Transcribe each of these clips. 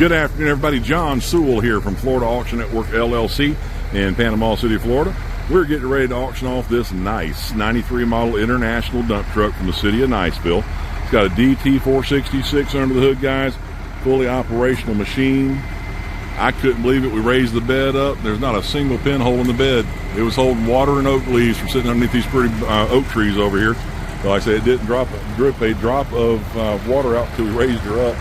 Good afternoon, everybody. John Sewell here from Florida Auction Network, LLC in Panama City, Florida. We're getting ready to auction off this nice 93 model international dump truck from the City of Niceville. It's got a DT466 under the hood, guys. Fully operational machine. I couldn't believe it. We raised the bed up. There's not a single pinhole in the bed. It was holding water and oak leaves from sitting underneath these pretty oak trees over here. So like I said, it didn't drip a drop of water out until we raised her up.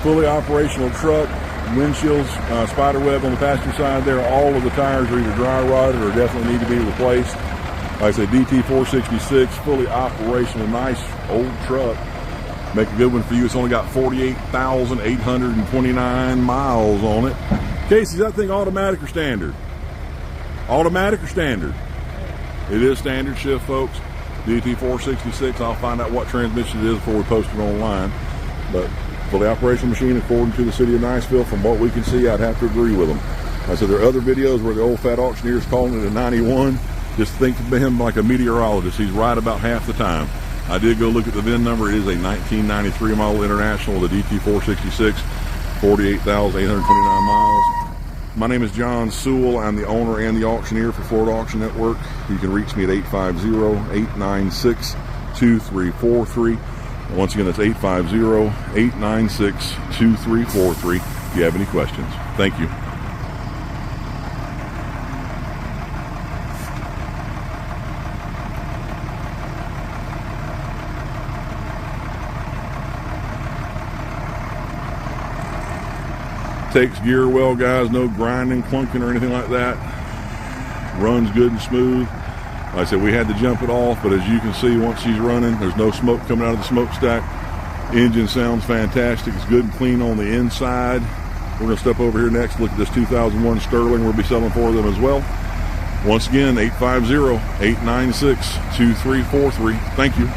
Fully operational truck, windshields, spider web on the passenger side there. All of the tires are either dry rotted or definitely need to be replaced. Like I said, DT466, fully operational, nice old truck. Make a good one for you. It's only got 48,829 miles on it. Casey, is that thing automatic or standard? Automatic or standard? It is standard shift, folks. DT466. I'll find out what transmission it is before we post it online. But fully operational machine, according to the City of Niceville, from what we can see, I'd have to agree with them. I said there are other videos where the old fat auctioneer's calling it a 91. Just think of him like a meteorologist. He's right about half the time. I did go look at the VIN number. It is a 1993 model international with a DT466, 48,829 miles. My name is John Sewell. I'm the owner and the auctioneer for Florida Auction Network. You can reach me at 850-896-2343. Once again, that's 850-896-2343 if you have any questions. Thank you. Takes gear well, guys. No grinding, clunking, or anything like that. Runs good and smooth. Like I said, we had to jump it off, but as you can see, once she's running, there's no smoke coming out of the smokestack. Engine sounds fantastic. It's good and clean on the inside. We're going to step over here next, look at this 2001 Sterling. We'll be selling for them as well. Once again, 850-896-2343. Thank you.